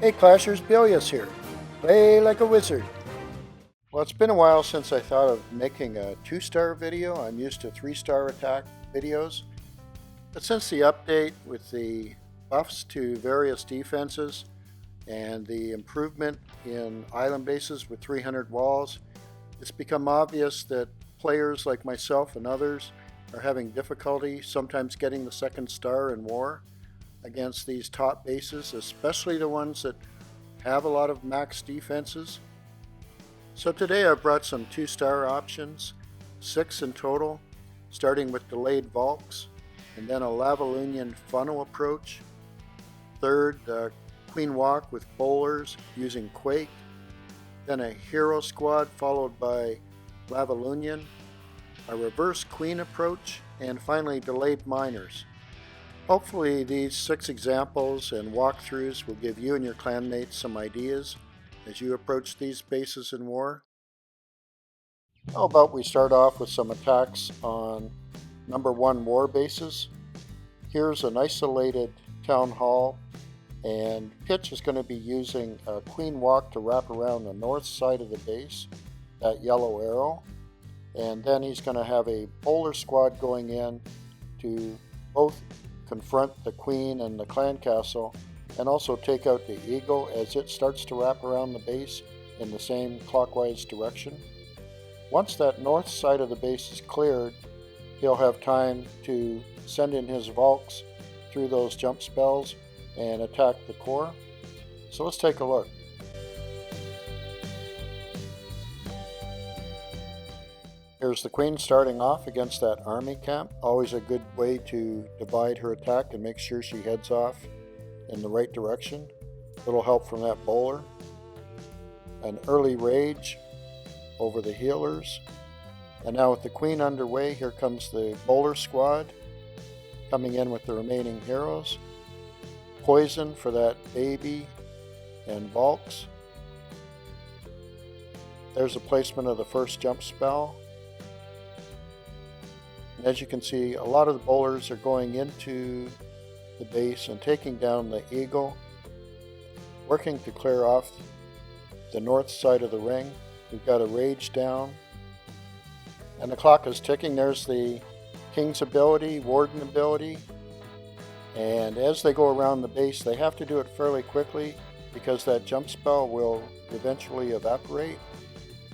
Hey Clashers, Billius here. Play like a wizard. Well, it's been a while since I thought of making a 2-star video. I'm used to 3-star attack videos. But since the update with the buffs to various defenses and the improvement in island bases with 300 walls, it's become obvious that players like myself and others are having difficulty sometimes getting the 2nd star in war against these top bases, especially the ones that have a lot of max defenses. So today I've brought some 2-star options, 6 in total, starting with Delayed Valks, and then a Lavaloonion Funnel approach. Third, Queen Walk with bowlers using Quake, then a Hero Squad followed by Lavaloonion, a Reverse Queen approach, and finally Delayed Miners. Hopefully these 6 examples and walkthroughs will give you and your clanmates some ideas as you approach these bases in war. How about we start off with some attacks on number 1 war bases. Here's an isolated Townhall, and Pitch is going to be using a Queen Walk to wrap around the north side of the base, that yellow arrow, and then he's going to have a bowler squad going in to both confront the queen and the clan castle, and also take out the eagle as it starts to wrap around the base in the same clockwise direction. Once that north side of the base is cleared, he'll have time to send in his Valks through those jump spells and attack the core. So let's take a look. Here's the queen starting off against that army camp. Always a good way to divide her attack and make sure she heads off in the right direction. Little help from that bowler. An early rage over the healers. And now with the queen underway, here comes the bowler squad coming in with the remaining heroes. Poison for that baby and Valks. There's a placement of the first jump spell. And as you can see, a lot of the bowlers are going into the base and taking down the eagle, working to clear off the north side of the ring. We've got a rage down, and the clock is ticking. There's the king's ability, warden ability, and as they go around the base, they have to do it fairly quickly because that jump spell will eventually evaporate.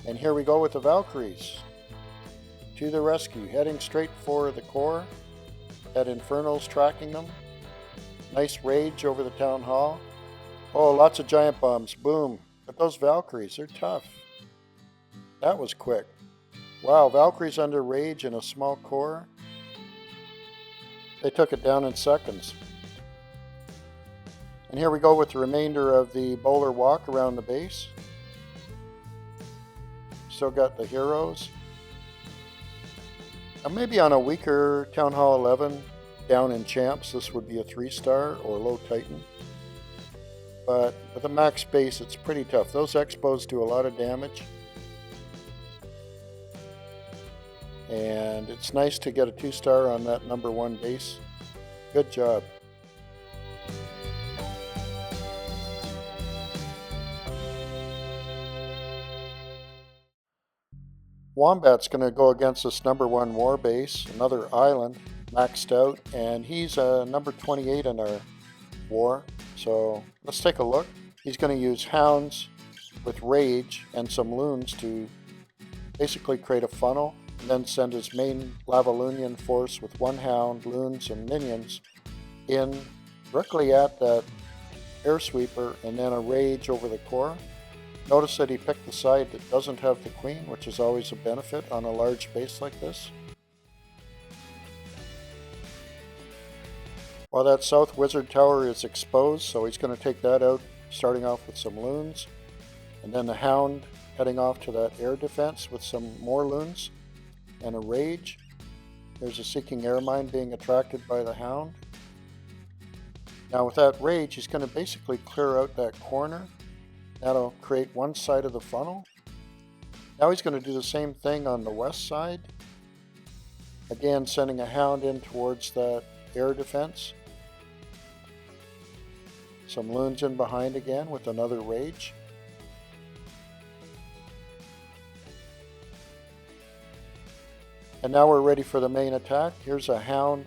And here we go with the Valkyries. To the rescue, heading straight for the core. That Infernal's tracking them. Nice rage over the Town Hall. Oh, lots of giant bombs. Boom. But those Valkyries, they're tough. That was quick. Wow, Valkyries under rage in a small core. They took it down in seconds. And here we go with the remainder of the bowler walk around the base. Still got the heroes. Now maybe on a weaker Town Hall 11 down in champs, this would be a 3-star or low titan. But with a max base, it's pretty tough. Those expos do a lot of damage. And it's nice to get a 2-star on that number 1 base. Good job. Wombat's going to go against this number 1 war base, another island, maxed out, and he's number 28 in our war. So let's take a look. He's going to use hounds with rage and some loons to basically create a funnel, and then send his main Lavaloonion force with 1 hound, loons, and minions in directly at that air sweeper, and then a rage over the core. Notice that he picked the side that doesn't have the queen, which is always a benefit on a large base like this. Well, that south wizard tower is exposed, so he's going to take that out, starting off with some loons. And then the hound heading off to that air defense with some more loons and a rage. There's a seeking air mine being attracted by the hound. Now with that rage, he's going to basically clear out that corner. That'll create one side of the funnel. Now he's going to do the same thing on the west side. Again, sending a hound in towards that air defense. Some loons in behind again with another rage. And now we're ready for the main attack. Here's a hound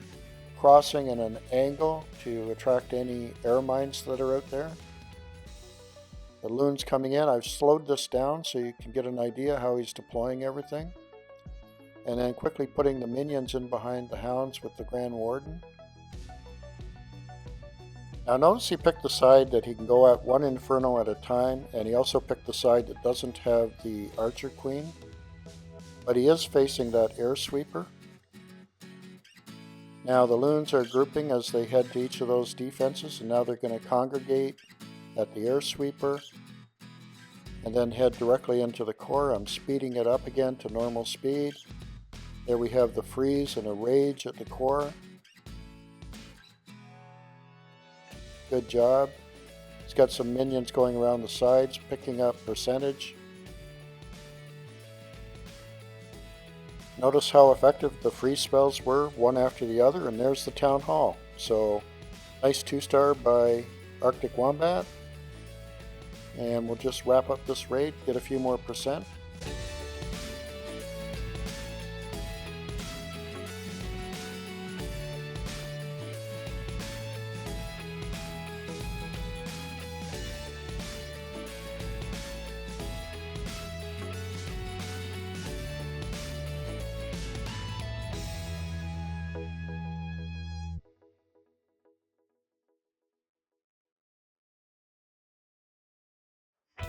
crossing in an angle to attract any air mines that are out there. The loon's coming in. I've slowed this down so you can get an idea how he's deploying everything. And then quickly putting the minions in behind the hounds with the Grand Warden. Now notice he picked the side that he can go at one Inferno at a time, and he also picked the side that doesn't have the Archer Queen. But he is facing that air sweeper. Now the loons are grouping as they head to each of those defenses, and now they're going to congregate at the air sweeper and then head directly into the core. I'm speeding it up again to normal speed. There we have the freeze and a rage at the core. Good job. He's got some minions going around the sides, picking up percentage. Notice how effective the freeze spells were, one after the other, and there's the Townhall. So, nice 2-star by Arctic Wombat. And we'll just wrap up this raid, get a few more percent.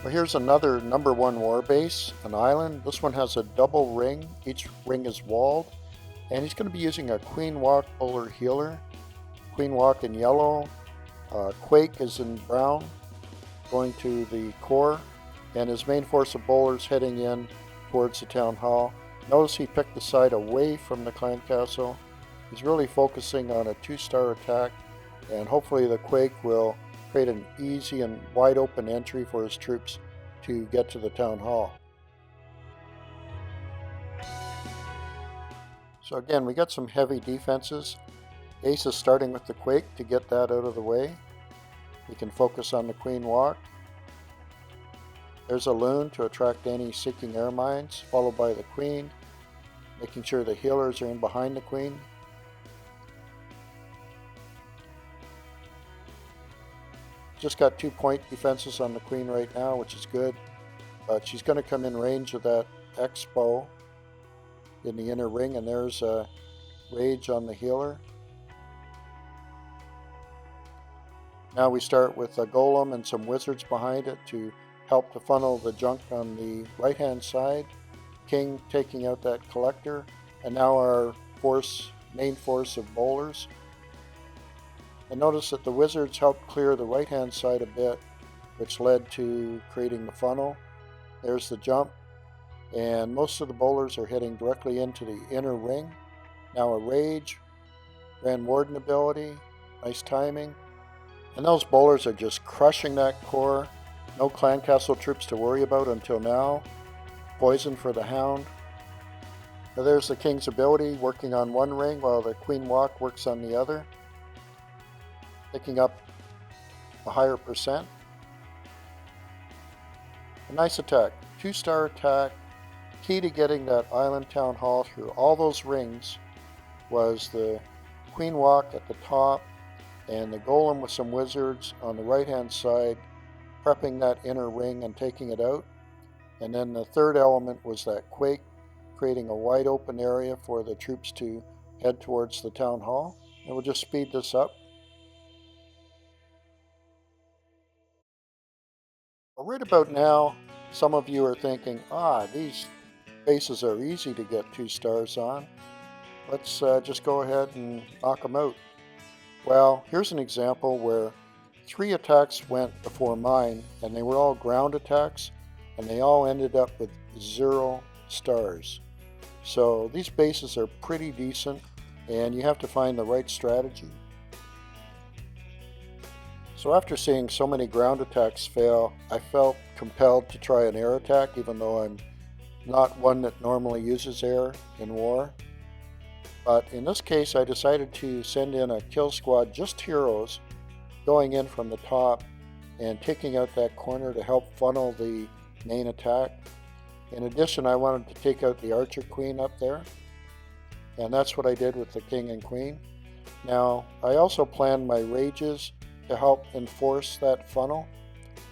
Well, here's another number 1 war base, an island. This one has a double ring. Each ring is walled. And he's going to be using a Queen Walk Bowler Healer. Queen Walk in yellow. Quake is in brown, going to the core. And his main force of bowlers heading in towards the Town Hall. Notice he picked the side away from the clan castle. He's really focusing on a 2-star attack. And hopefully the Quake will create an easy and wide open entry for his troops to get to the Town Hall. So again, we got some heavy defenses. Ace is starting with the Quake to get that out of the way. We can focus on the Queen Walk. There's a Loon to attract any seeking air mines, followed by the Queen, making sure the healers are in behind the Queen. Just got 2-point defenses on the Queen right now, which is good. But she's going to come in range of that X-bow in the inner ring, and there's a rage on the healer. Now we start with a golem and some wizards behind it to help to funnel the junk on the right-hand side. King taking out that collector, and now our main force of bowlers. And notice that the wizards helped clear the right-hand side a bit, which led to creating the funnel. There's the jump, and most of the bowlers are heading directly into the inner ring. Now a rage, Grand Warden ability, nice timing. And those bowlers are just crushing that core. No clan castle troops to worry about until now. Poison for the hound. Now there's the king's ability, working on one ring while the Queen Walk works on the other, picking up a higher percent. A nice attack, 2-star attack. Key to getting that island Town Hall through all those rings was the Queen Walk at the top and the golem with some wizards on the right hand side, prepping that inner ring and taking it out. And then the third element was that Quake, creating a wide open area for the troops to head towards the Town Hall. And we'll just speed this up. Well, right about now, some of you are thinking, these bases are easy to get 2 stars on. Let's just go ahead and knock them out. Well, here's an example where 3 attacks went before mine, and they were all ground attacks, and they all ended up with 0 stars. So these bases are pretty decent, and you have to find the right strategy. So after seeing so many ground attacks fail, I felt compelled to try an air attack, even though I'm not one that normally uses air in war. But in this case, I decided to send in a kill squad, just heroes, going in from the top and taking out that corner to help funnel the main attack. In addition, I wanted to take out the archer queen up there, and that's what I did with the king and queen. Now, I also planned my rages to help enforce that funnel,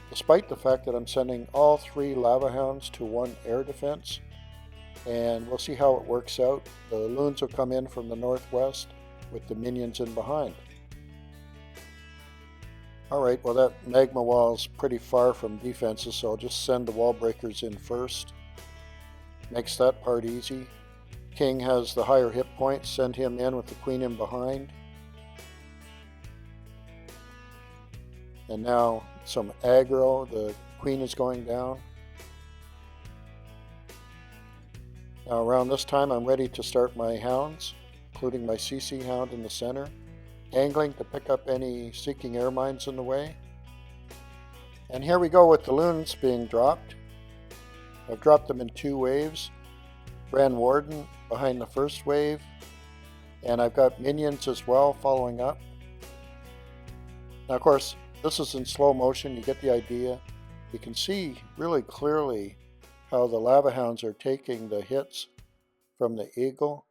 despite the fact that I'm sending all 3 lava hounds to 1 air defense, and we'll see how it works out. The loons will come in from the northwest with the minions in behind. Alright, well that magma wall is pretty far from defenses, so I'll just send the wall breakers in first. Makes that part easy. King has the higher hit points, send him in with the queen in behind. And now some aggro, the queen is going down. Now around this time I'm ready to start my hounds, including my CC hound in the center, angling to pick up any seeking air mines in the way. And here we go with the loons being dropped. I've dropped them in 2 waves. Grand Warden behind the first wave, and I've got minions as well following up. Now of course this is in slow motion, you get the idea. You can see really clearly how the lava hounds are taking the hits from the eagle.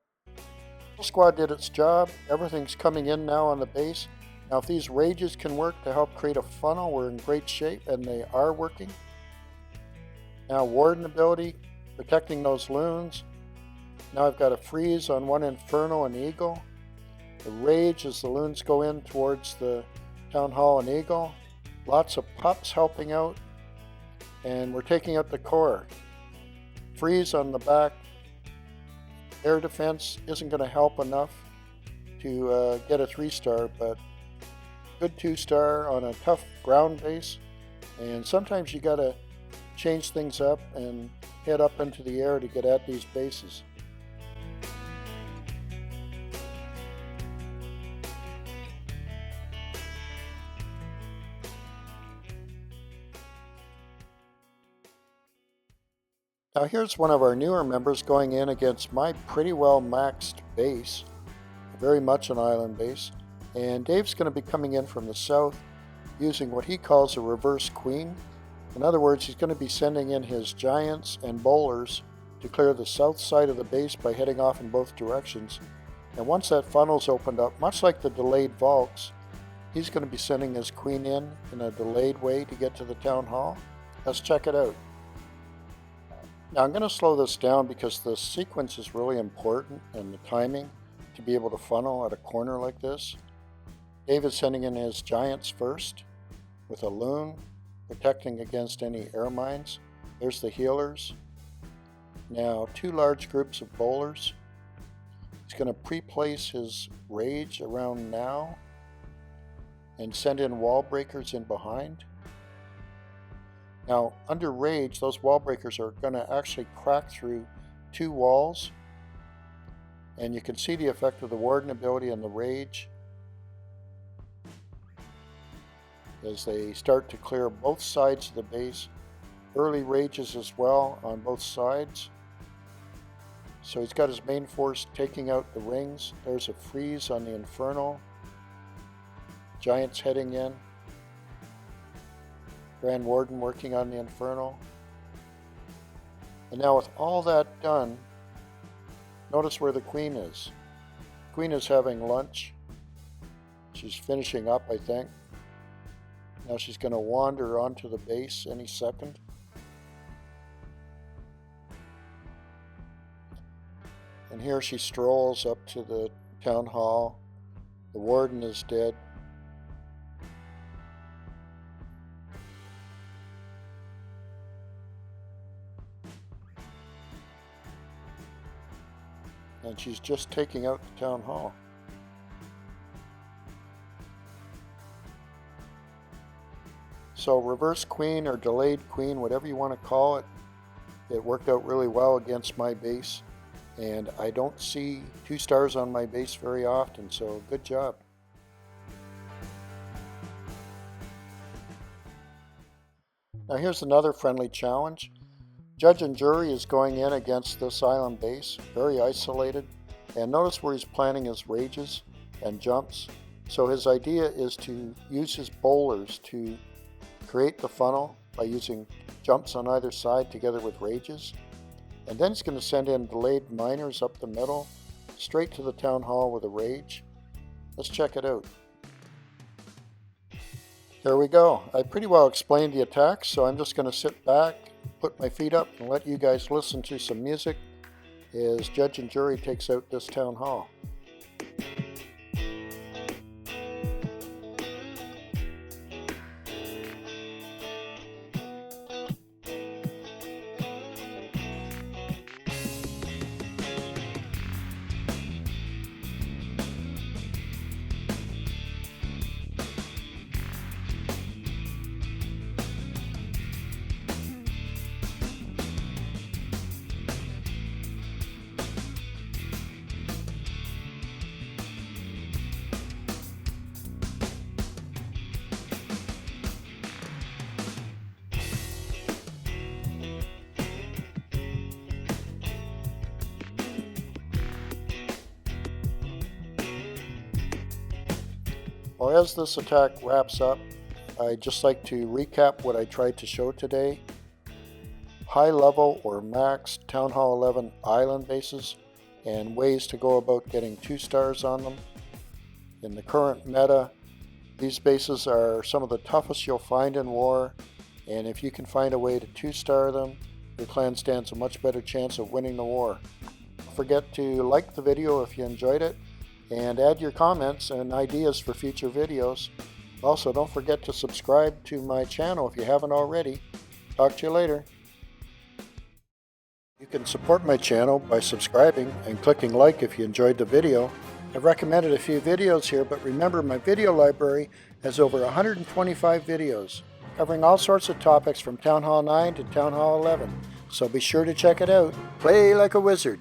The squad did its job, everything's coming in now on the base. Now if these rages can work to help create a funnel, we're in great shape, and they are working. Now Warden ability, protecting those loons. Now I've got a freeze on 1 Inferno and Eagle. The rage as the loons go in towards the Townhall and Eagle. Lots of pups helping out. And we're taking out the core. Freeze on the back. Air defense isn't going to help enough to get a 3-star, but good 2-star on a tough ground base. And sometimes you got to change things up and head up into the air to get at these bases. Now here's one of our newer members going in against my pretty well maxed base, very much an island base, and Dave's going to be coming in from the south using what he calls a reverse queen. In other words, he's going to be sending in his giants and bowlers to clear the south side of the base by heading off in both directions. And once that funnel's opened up, much like the Delayed Valks, he's going to be sending his queen in a delayed way to get to the town hall. Let's check it out. Now I'm going to slow this down because the sequence is really important and the timing to be able to funnel at a corner like this. Dave is sending in his giants first with a loon, protecting against any air mines. There's the healers. Now 2 large groups of bowlers. He's going to pre-place his rage around now and send in wall breakers in behind. Now, under rage, those wall breakers are going to actually crack through 2 walls, and you can see the effect of the warden ability on the rage as they start to clear both sides of the base. Early rages as well on both sides. So he's got his main force taking out the rings. There's a freeze on the Inferno. Giants heading in. Grand Warden working on the Inferno. And now with all that done, notice where the Queen is. The Queen is having lunch. She's finishing up, I think. Now she's going to wander onto the base any second. And here she strolls up to the town hall. The warden is dead. And she's just taking out the town hall. So reverse queen or delayed queen, whatever you want to call it, it worked out really well against my base. And I don't see 2 stars on my base very often, so good job. Now here's another friendly challenge. Judge and jury is going in against this island base, very isolated. And notice where he's planning his rages and jumps. So his idea is to use his bowlers to create the funnel by using jumps on either side together with rages. And then he's going to send in delayed miners up the middle, straight to the Townhall with a rage. Let's check it out. There we go. I pretty well explained the attack, so I'm just going to sit back, put my feet up, and let you guys listen to some music as judge and jury takes out this Townhall. Well, as this attack wraps up, I'd just like to recap what I tried to show today. High level or max Townhall 11 island bases and ways to go about getting 2 stars on them. In the current meta, these bases are some of the toughest you'll find in war, and if you can find a way to 2-star them, your clan stands a much better chance of winning the war. Don't forget to like the video if you enjoyed it, and add your comments and ideas for future videos. Also, don't forget to subscribe to my channel if you haven't already. Talk to you later. You can support my channel by subscribing and clicking like if you enjoyed the video. I've recommended a few videos here, but remember my video library has over 125 videos covering all sorts of topics from Townhall 9 to Townhall 11, so be sure to check it out. Play like a wizard.